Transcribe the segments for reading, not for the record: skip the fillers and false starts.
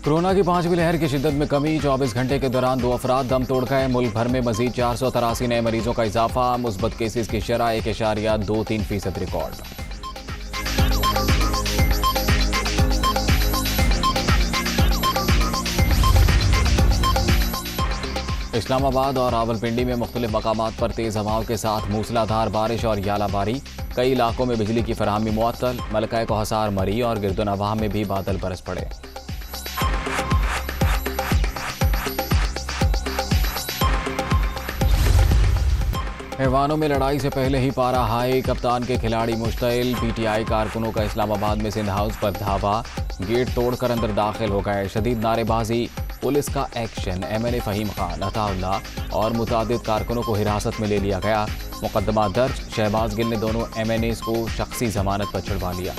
Corona की 5वीं लहर की शिद्दत में कमी। 24 घंटे के दौरान 2 अफराद दम तोड़ गए। मुल्क भर में मजीद 483 नए मरीजों का इजाफा। मुस्बत केसेस की शरह 1.23% रिकॉर्ड। इस्लामाबाद और रावलपिंडी में मुख्तलिफ मकामात पर तेज हवाओं के साथ मूसलाधार बारिश और यालाबारी। कई इलाकों में बिजली की फराहमी मुअत्तल। मलका कोहसार, मरी और गिरदोनवाह में भी बादल बरस पड़े। हैवानों में लड़ाई से पहले ही पारा हाई। कप्तान के खिलाड़ी मुश्तइल। पीटीआई कारकुनों का इस्लामाबाद में सिंध हाउस पर धावा। गेट तोड़कर अंदर दाखिल हो गए। शदीद नारेबाजी, पुलिस का एक्शन। एमएनए फहीम खान, अताउल्लाह और मुतादिद कारकुनों को हिरासत में ले लिया गया। मुकदमा दर्ज। शहबाज गिल ने दोनों एमएनएस को शख्सी जमानत पर छुड़वा लिया।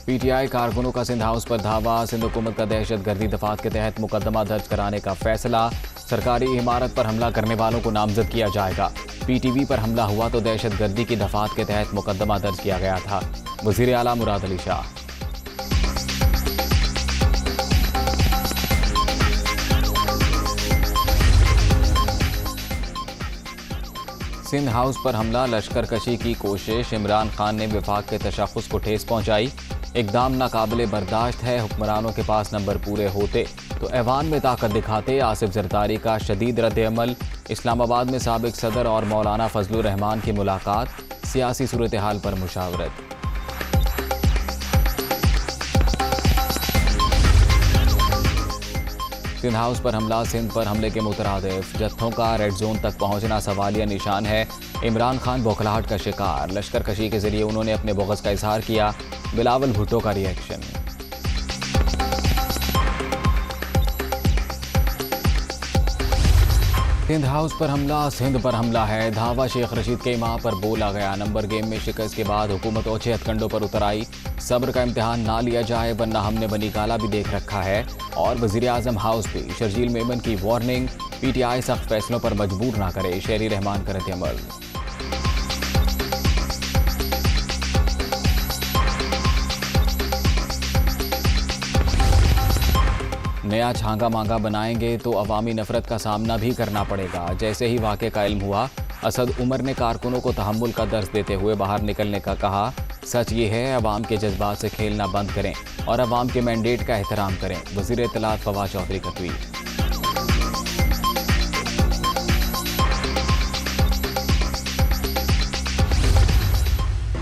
पीटीआई कारकुनों का सिंध हाउस पर धावा। सिंध हुकूमत का दहशतगर्दी दफात के तहत मुकदमा दर्ज कराने का फैसला। सरकारी इमारत पर हमला करने वालों को नामजद किया जाएगा। पीटीवी पर हमला हुआ तो दहशतगर्दी की दफात के तहत मुकदमा दर्ज किया गया था। वजीर आला मुराद अली शाह। सिंध हाउस पर हमला, लश्कर कशी की कोशिश। इमरान खान ने वफाक के तशख़्ख़ुस को ठेस पहुंचाई। इक़दाम नाकाबिले बर्दाश्त है। हुक्मरानों के पास नंबर पूरे होते तो ऐवान में ताकत दिखाते। आसिफ जरदारी का शदीद रद्द-ए-अमल। इस्लामाबाद में साबिक सदर और मौलाना फजलुर रहमान की मुलाकात। सियासी सूरत हाल पर मुशावरत। सिंध हाउस पर हमला, सिंध पर हमले के मुतरादिफ। जत्थों का रेड जोन तक पहुंचना सवालिया निशान है। इमरान खान बौखलाहट का शिकार। लश्कर कशी के जरिए उन्होंने अपने बुग़्ज़ का इजहार किया। बिलावल भुट्टो का रिएक्शन। सिंध हाउस पर हमला, सिंध पर हमला है। धावा शेख रशीद के माह पर बोला गया। नंबर गेम में शिकस्त के बाद हुकूमत ओछे हथकंडों पर उतर आई। सब्र का इम्तिहान ना लिया जाए वरना हमने बनी काला भी देख रखा है। और वज़ीर आज़म हाउस भी। शर्जील मेमन की वार्निंग। पीटीआई सख्त फैसलों पर मजबूर ना करे। शेरी रहमान का रद्द-ए-अमल। नया छांगा मांगा बनाएंगे तो अवामी नफरत का सामना भी करना पड़ेगा। जैसे ही वाक़े का इल्म हुआ, असद उमर ने कारकुनों को तहम्मुल का दर्स देते हुए बाहर निकलने का कहा। सच ये है, अवाम के जज्बात से खेलना बंद करें और अवाम के मैंडेट का एहतराम करें। वज़ीर इत्तलात फवाद चौधरी का ट्वीट।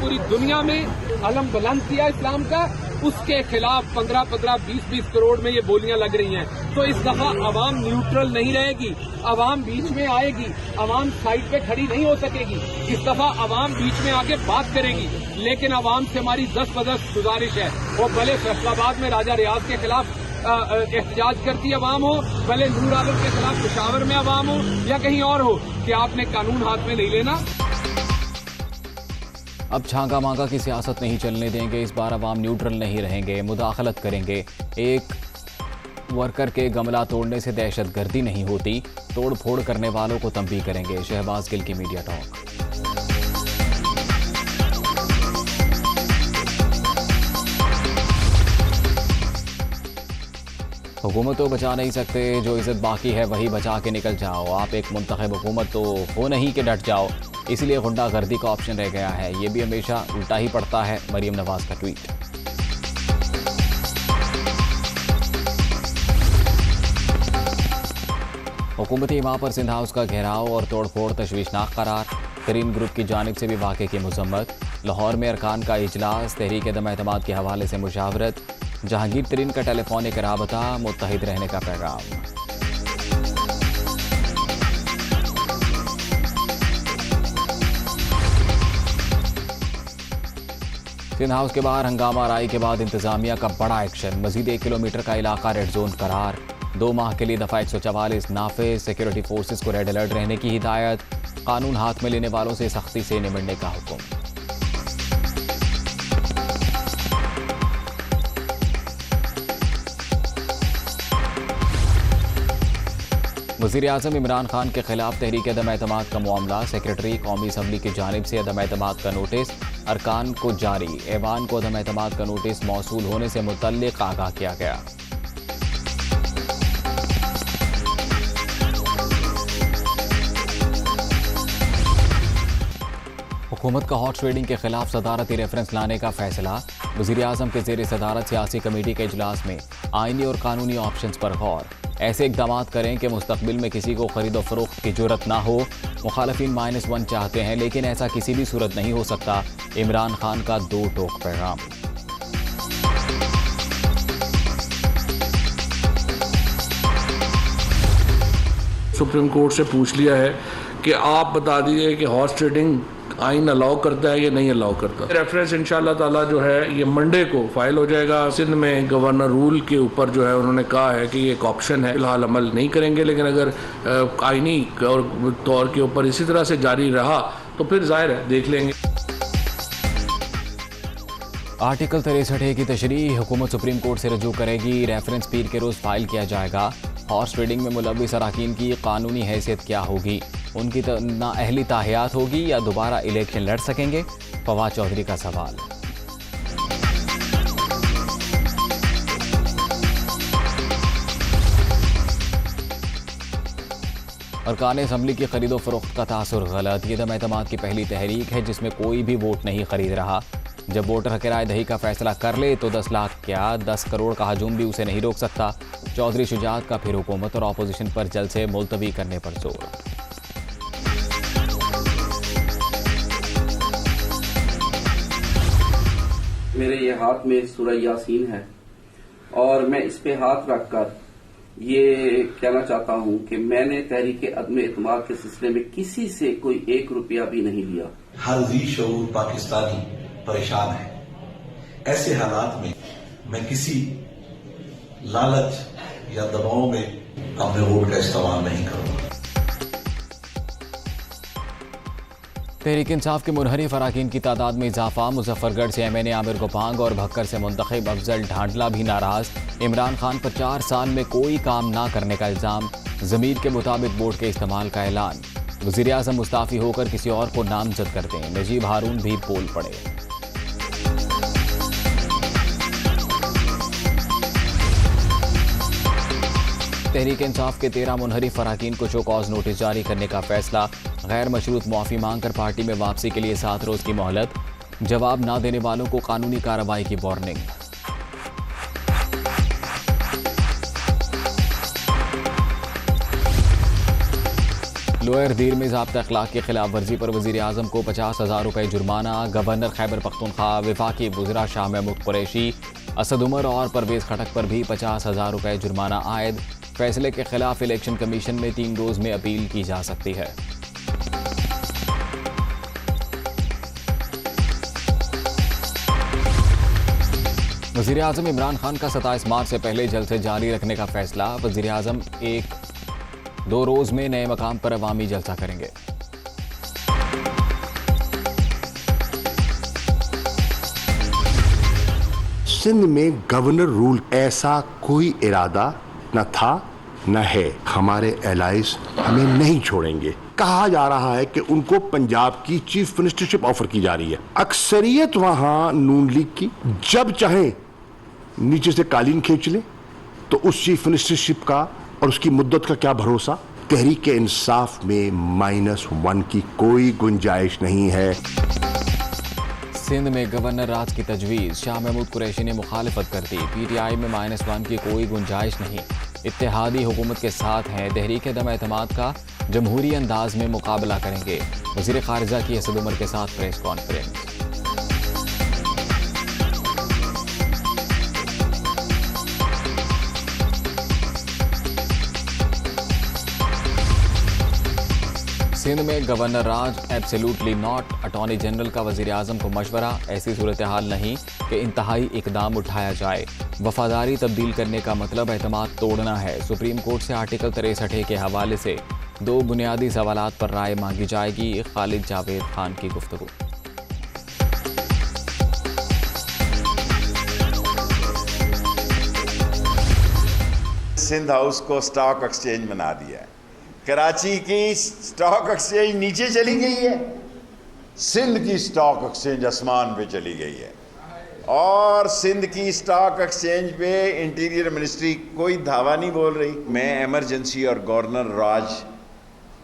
पूरी दुनिया में अलम बुलंद किया इस्लाम का, उसके खिलाफ 15-15, 20-20 करोड़ में ये बोलियां लग रही हैं। तो इस दफा अवाम न्यूट्रल नहीं रहेगी, अवाम बीच में आएगी, अवाम साइड पे खड़ी नहीं हो सकेगी। इस दफा अवाम बीच में आके बात करेगी। लेकिन अवाम से हमारी 10 गुजारिश है, वो भले फैसलाबाद में राजा रियाज के खिलाफ एहतजाज करती अवाम हो, भले नूर आलम के खिलाफ पेशावर में अवाम हो या कहीं और हो, कि आपने कानून हाथ में नहीं लेना। अब छांगा मांगा की सियासत नहीं चलने देंगे। इस बार अवाम न्यूट्रल नहीं रहेंगे, मुदाखलत करेंगे। एक वर्कर के गमला तोड़ने से दहशतगर्दी नहीं होती, तोड़ फोड़ करने वालों को तंबीह करेंगे। शहबाज गिल की मीडिया टॉक। हुकूमत तो बचा नहीं सकते, जो इज्जत बाकी है वही बचा के निकल जाओ। आप एक मुंतखब हुकूमत तो हो नहीं कि डट जाओ, इसलिए गुंडागर्दी का ऑप्शन रह गया है। ये भी हमेशा उल्टा ही पड़ता है। मरियम नवाज का ट्वीट। हुकूमती इमाम पर सिंध हाउस का घेराव और तोड़फोड़ तशवीशनाक करार। तरीन ग्रुप की जानिब से भी वाक़े की मजम्मत। लाहौर में अरकान का इजलास। तहरीक एतमाद के हवाले से मुशावरत। जहांगीर तरीन का टेलीफोनिक राबता। मुत्तहिद रहने का पैगाम। सिंध हाउस के बाहर हंगामा राई के बाद इंतजामिया का बड़ा एक्शन। मजीद 1 किलोमीटर का इलाका रेड जोन करार। 2 माह के लिए दफा 144 नाफिज। सिक्योरिटी फोर्सेस को रेड अलर्ट रहने की हिदायत। कानून हाथ में लेने वालों से सख्ती से निपटने का हुक्म। वज़ीर-ए-आज़म इमरान खान के खिलाफ तहरीक अदम एतमाद का मामला। सेक्रेटरी कौमी असम्बली की जानिब से अदम एतमाद का नोटिस अरकान को जारी। ऐवान को अदम एतमाद का नोटिस मौसूल होने से मुतल्लिक़ आगाह किया गया। हुकूमत का हॉर्स ट्रेडिंग के खिलाफ सदारती रेफरेंस लाने का फैसला। वज़ीर-ए-आज़म के ज़ेर सदारत सियासी कमेटी के इजलास में आइनी और कानूनी ऑप्शंस पर गौर। ऐसे इक़दाम करें कि मुस्तक़बिल में किसी को खरीद व फरोख्त की जुर्रत ना हो। मुखालिफिन -1 चाहते हैं, लेकिन ऐसा किसी भी सूरत नहीं हो सकता। इमरान खान का दो टोक पैगाम। सुप्रीम कोर्ट से पूछ लिया है कि आप बता दीजिए कि हॉर्स ट्रेडिंग आइन अलाउ करता है या नहीं अलाउ करता। रेफरेंस इंशाल्लाह ताला जो है ये मंडे को फाइल हो जाएगा। सिंध में गवर्नर रूल के ऊपर जो है उन्होंने कहा है कि ये एक ऑप्शन है, फिलहाल अमल नहीं करेंगे, लेकिन अगर आइनी और तौर के ऊपर इसी तरह से जारी रहा तो फिर जाहिर है देख लेंगे। आर्टिकल 63 की तशरीह हुकूमत सुप्रीम कोर्ट से रजू करेगी। रेफरेंस पीर के रोज़ फाइल किया जाएगा। हॉर्स ट्रेडिंग में मुलव्विस अराकीन की कानूनी हैसियत क्या होगी, उनकी नाअहली ताहियात होगी या दोबारा इलेक्शन लड़ सकेंगे, फवाद चौधरी का सवाल। अरकान असम्बली की खरीदो फरोख्त का तासुर गलत। ये अदम एतमाद की पहली तहरीक है जिसमें कोई भी वोट नहीं खरीद रहा। जब वोटर किराए दही का फैसला कर ले तो 10 लाख क्या 10 करोड़ का हजूम भी उसे नहीं रोक सकता। चौधरी शुजात का फिर हुकूमत और अपोजिशन पर जलसे मुलतवी करने पर जोर। मेरे ये हाथ में सूरह यासीन है और मैं इस पे हाथ रखकर ये कहना चाहता हूं कि मैंने तहरीक अदम एतमाद के सिलसिले में किसी से कोई 1 रुपया भी नहीं लिया। हर जी शऊर पाकिस्तानी परेशान है। ऐसे हालात में मैं किसी लालच या दबाव में अपने वोट का इस्तेमाल नहीं करूंगा। तहरीक इंसाफ के मुनहरिफ अराकीन की तादाद में इजाफा। मुजफ्फरगढ़ से MNA आमिर गोपांग और भक्कर से मुंतखब अफजल ढांडला भी नाराज। इमरान खान पर 4 साल में कोई काम ना करने का इल्जाम। ज़मीर के मुताबिक वोट के इस्तेमाल का ऐलान। वज़ीर-ए-आज़म मुस्ताफ़ी होकर किसी और को नामजद कर दें, नजीब हारून भी बोल पड़े। तहरीक इंसाफ के 13 मुनहरिफ अराकीन को शो कॉज नोटिस जारी करने का फैसला। गैर मशरूत मुआफ़ी मांगकर पार्टी में वापसी के लिए 7 रोज़ की मोहलत। जवाब ना देने वालों को कानूनी कार्रवाई की वार्निंग। लोअर दीर में ज़ाब्ता अखलाक की खिलाफ वर्जी पर वज़ीर-ए-आज़म को 50,000 रुपये जुर्माना। गवर्नर खैबर पख्तूनख्वा, वफाकी वज़रा शाह महमूद कुरैशी, असद उमर और परवेज़ खटक पर भी 50,000 रुपये जुर्माना आयद। फैसले के खिलाफ इलेक्शन कमीशन में 3 रोज़ में अपील की जा सकती है। वज़ीर-ए-आज़म इमरान खान का 27 मार्च से पहले जलसे जारी रखने का फैसला। वज़ीर-ए-आज़म 1-2 रोज़ में नए मकाम पर अवामी जलसा करेंगे। सिंध में गवर्नर रूल ऐसा कोई इरादा न था न है। हमारे एलाइज हमें नहीं छोड़ेंगे। कहा जा रहा है कि उनको पंजाब की चीफ मिनिस्टरशिप ऑफर की जा रही है। अक्सरियत वहां नून लीग की, जब चाहे नीचे से कालीन खींच ले, तो उस चीफ मिनिस्टरशिप का और उसकी मुद्दत का क्या भरोसा। तहरीक इंसाफ में -1 की कोई गुंजाइश नहीं है। सिंध में गवर्नर राज की तजवीज़। शाह महमूद कुरैशी ने मुखालिफत कर दी। PTI में -1 की कोई गुंजाइश नहीं। इत्तेहादी हुकूमत के साथ हैं। तहरीक अदम एतमाद का जमहूरी अंदाज में मुकाबला करेंगे। वज़ीर ख़ारिजा की असद उमर के साथ प्रेस कॉन्फ्रेंस। सिंध में गवर्नर राज एब्सोल्युटली नॉट। अटॉर्नी जनरल का वज़ीर-ए-आज़म को मशवरा। ऐसी सूरत हाल नहीं कि इंतहाई इकदाम उठाया जाए। वफादारी तब्दील करने का मतलब एतमाद तोड़ना है। सुप्रीम कोर्ट से आर्टिकल 63 के हवाले से 2 बुनियादी सवालात पर राय मांगी जाएगी। खालिद जावेद खान की गुफ्तगू। सिंध हाउस को स्टॉक एक्सचेंज बना दिया है। कराची की स्टॉक एक्सचेंज नीचे चली गई है, सिंध की स्टॉक एक्सचेंज आसमान पे चली गई है। और सिंध की स्टॉक एक्सचेंज पे इंटीरियर मिनिस्ट्री कोई धावा नहीं बोल रही। मैं इमरजेंसी और गवर्नर राज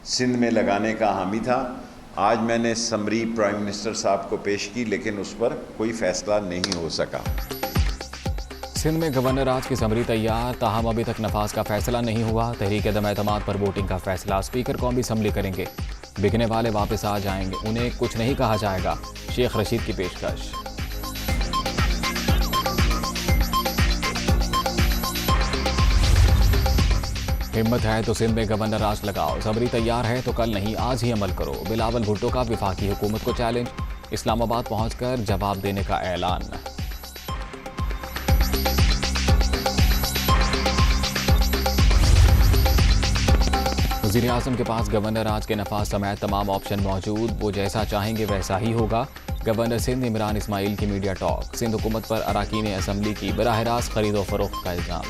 सिंध में लगाने का हामी था। आज मैंने समरी प्राइम मिनिस्टर साहब को पेश की, लेकिन उस पर कोई फैसला नहीं हो सका। सिंध में गवर्नर राज की समरी तैयार, ताहम अभी तक नफाज का फैसला नहीं हुआ। तहरीक अदम एतमाद पर वोटिंग का फैसला स्पीकर कौमी असम्बली करेंगे। बिकने वाले वापस आ जाएंगे, उन्हें कुछ नहीं कहा जाएगा। शेख रशीद की पेशकश। हिम्मत है तो सिंध में गवर्नर राज लगाओ, समरी तैयार है तो कल नहीं आज ही अमल करो। बिलावल भुट्टो का वफाकी हुकूमत को चैलेंज, इस्लामाबाद पहुंचकर जवाब देने का ऐलान। वज़ीर आज़म के पास गवर्नर राज के नफाज समेत तमाम ऑप्शन मौजूद, वो जैसा चाहेंगे वैसा ही होगा। गवर्नर सिंध इमरान इस्माइल की मीडिया टॉक। सिंध हुकूमत पर अराकीन असम्बली की बराह रास्त खरीदो फरोख्त का इल्जाम।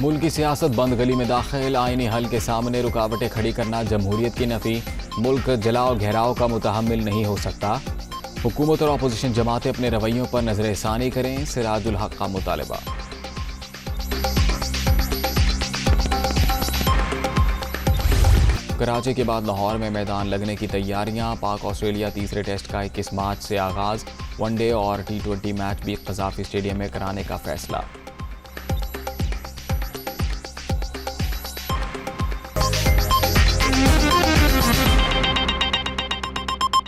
मुल्क की सियासत बंद गली में दाखिल, आईनी हल के सामने रुकावटें खड़ी करना जमहूरियत की नफी। मुल्क जलाओ घेराव का मुतहम्मिल नहीं हो सकता। हुकूमत और अपोजिशन जमातें अपने रवैयों पर नजरसानी करें, सिराजुल हक का मुतालबा। कराची के बाद लाहौर में मैदान लगने की तैयारियां। पाक ऑस्ट्रेलिया तीसरे टेस्ट का 21 मार्च से आगाज। वनडे और T20 मैच भी कज़ाफी स्टेडियम में कराने का फैसला।